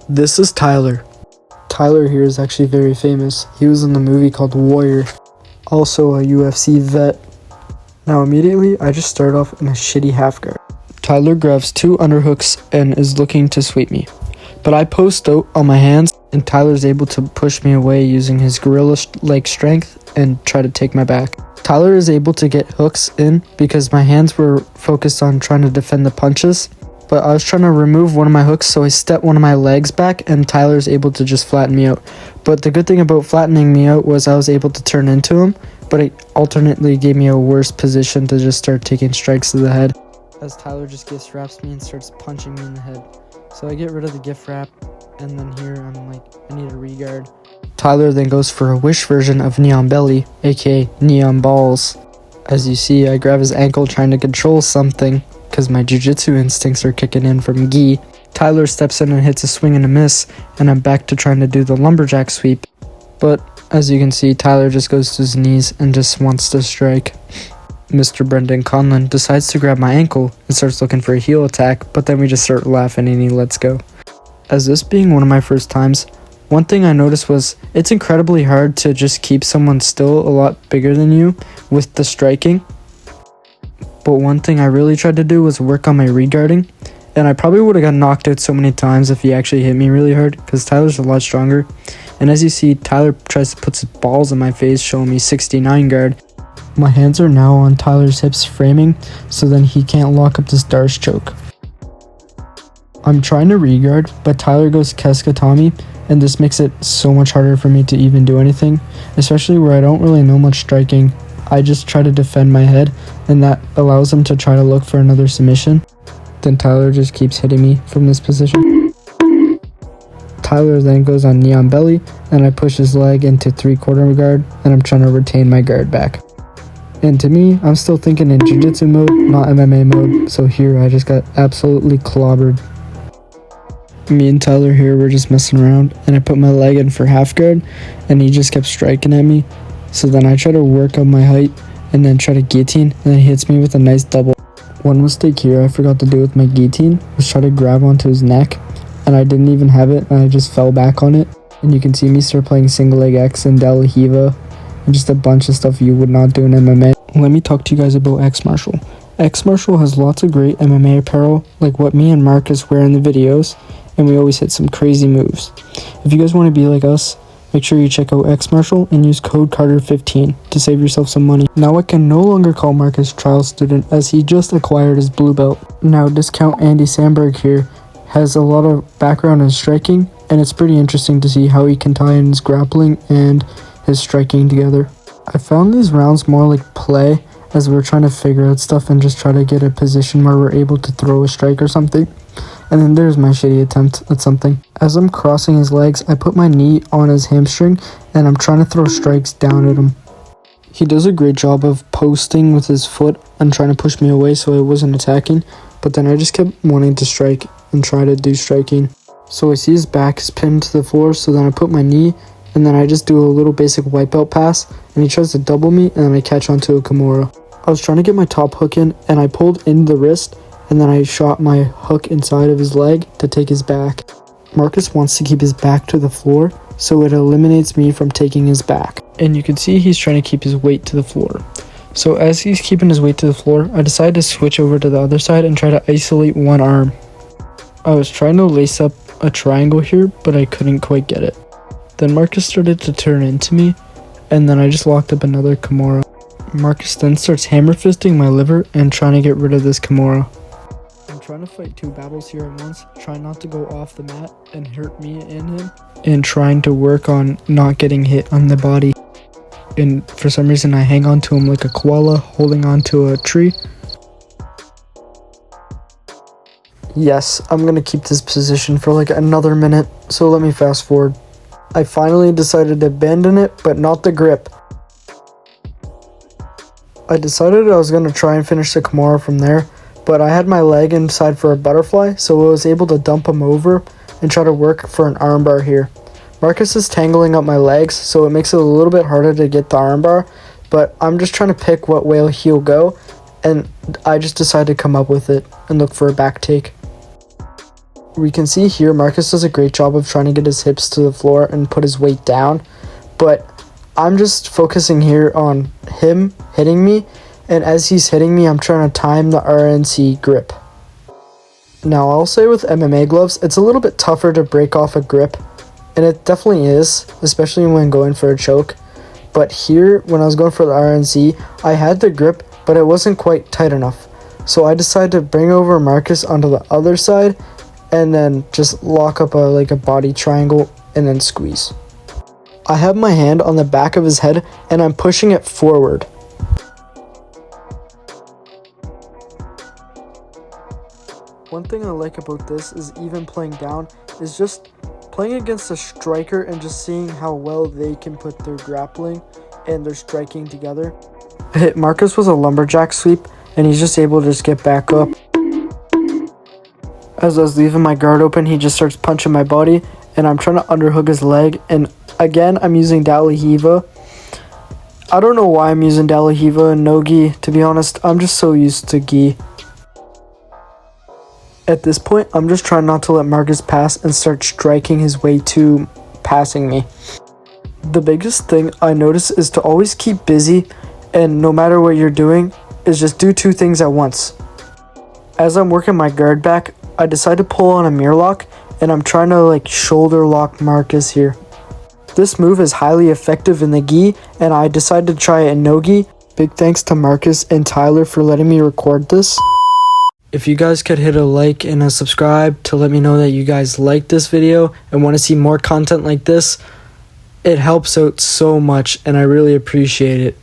This is Tyler. Tyler here is actually very famous. He was in the movie called Warrior, also a UFC vet. Now immediately, I just start off in a shitty half guard. Tyler grabs 2 underhooks and is looking to sweep me. But I post out on my hands and Tyler's able to push me away using his gorilla-like strength and try to take my back. Tyler is able to get hooks in because my hands were focused on trying to defend the punches. But I was trying to remove one of my hooks, so I stepped one of my legs back and Tyler's able to just flatten me out. But the good thing about flattening me out was I was able to turn into him, but it alternately gave me a worse position to just start taking strikes to the head, as Tyler just gift wraps me and starts punching me in the head. So I get rid of the gift wrap, and then here I'm like, I need a regard. Tyler then goes for a wish version of Neon Belly, aka Neon Balls. As you see, I grab his ankle trying to control something, because my jiu-jitsu instincts are kicking in from gi. Tyler steps in and hits a swing and a miss, and I'm back to trying to do the lumberjack sweep. But as you can see, Tyler just goes to his knees and just wants to strike. Mr. Brendan Conlon decides to grab my ankle and starts looking for a heel attack, but then we just start laughing and he lets go. As this being one of my first times, one thing I noticed was it's incredibly hard to just keep someone still a lot bigger than you with the striking. But one thing I really tried to do was work on my regarding, and I probably would have got knocked out so many times if he actually hit me really hard, because Tyler's a lot stronger. And as you see, Tyler tries to put his balls in my face, showing me 69 guard. My hands are now on Tyler's hips framing, so then he can't lock up this Darce choke. I'm trying to regard, but Tyler goes Keskatami, and this makes it so much harder for me to even do anything, especially where I don't really know much striking. I just try to defend my head, and that allows him to try to look for another submission. Then Tyler just keeps hitting me from this position. Tyler then goes on Neon Belly, and I push his leg into 3/4 guard, and I'm trying to retain my guard back. And to me, I'm still thinking in jiu-jitsu mode, not MMA mode, so here I just got absolutely clobbered. Me and Tyler here were just messing around, and I put my leg in for half guard, and he just kept striking at me. So then I try to work on my height, and then try to guillotine, and then he hits me with a nice double. One mistake here I forgot to do with my guillotine was try to grab onto his neck, and I didn't even have it, and I just fell back on it. And you can see me start playing single leg X and De La Hiva, and just a bunch of stuff you would not do in MMA. Let me talk to you guys about X Martial. X Martial has lots of great MMA apparel, like what me and Marcus wear in the videos, and we always hit some crazy moves. If you guys want to be like us, make sure you check out X Martial and use code Carter15 to save yourself some money. Now I can no longer call Marcus trial student, as he just acquired his blue belt. Now discount Andy Samberg here has a lot of background in striking, and it's pretty interesting to see how he can tie in his grappling and his striking together. I found these rounds more like play, as we're trying to figure out stuff and just try to get a position where we're able to throw a strike or something. And then there's my shitty attempt at something. As I'm crossing his legs, I put my knee on his hamstring and I'm trying to throw strikes down at him. He does a great job of posting with his foot and trying to push me away so I wasn't attacking, but then I just kept wanting to strike and try to do striking. So I see his back is pinned to the floor, so then I put my knee and then I just do a little basic wipeout pass, and he tries to double me, and then I catch onto a Kimura. I was trying to get my top hook in, and I pulled in the wrist, and then I shot my hook inside of his leg to take his back. Marcus wants to keep his back to the floor, so it eliminates me from taking his back. And you can see he's trying to keep his weight to the floor. So as he's keeping his weight to the floor, I decided to switch over to the other side and try to isolate one arm. I was trying to lace up a triangle here, but I couldn't quite get it. Then Marcus started to turn into me, and then I just locked up another Kimura. Marcus then starts hammer fisting my liver and trying to get rid of this Kimura. I'm trying to fight 2 battles here at once, trying not to go off the mat and hurt me and him, and trying to work on not getting hit on the body. And for some reason I hang on to him like a koala holding onto a tree. Yes, I'm gonna keep this position for like another minute, so let me fast forward. I finally decided to abandon it, but not the grip. I decided I was going to try and finish the Kimura from there, but I had my leg inside for a butterfly, so I was able to dump him over and try to work for an armbar here. Marcus is tangling up my legs, so it makes it a little bit harder to get the armbar, but I'm just trying to pick what way he'll go, and I just decided to come up with it and look for a back take. We can see here Marcus does a great job of trying to get his hips to the floor and put his weight down, but I'm just focusing here on him hitting me, and as he's hitting me, I'm trying to time the RNC grip. Now, I'll say with MMA gloves, it's a little bit tougher to break off a grip, and it definitely is, especially when going for a choke. But here, when I was going for the RNC, I had the grip, but it wasn't quite tight enough. So I decided to bring over Marcus onto the other side, and then just lock up a body triangle, and then squeeze. I have my hand on the back of his head, and I'm pushing it forward. One thing I like about this is even playing down is just playing against a striker and just seeing how well they can put their grappling and their striking together. I hit Marcus with a lumberjack sweep, and he's just able to just get back up. As I was leaving my guard open, he just starts punching my body, and I'm trying to underhook his leg, and again, I'm using Dalahiva. I don't know why I'm using Dalahiva and no gi, to be honest. I'm just so used to gi. At this point, I'm just trying not to let Marcus pass and start striking his way to passing me. The biggest thing I notice is to always keep busy, and no matter what you're doing, is just do two things at once. As I'm working my guard back, I decide to pull on a mirror lock, and I'm trying to shoulder lock Marcus here. This move is highly effective in the gi, and I decided to try it in no gi. Big thanks to Marcus and Tyler for letting me record this. If you guys could hit a like and a subscribe to let me know that you guys like this video and want to see more content like this, it helps out so much, and I really appreciate it.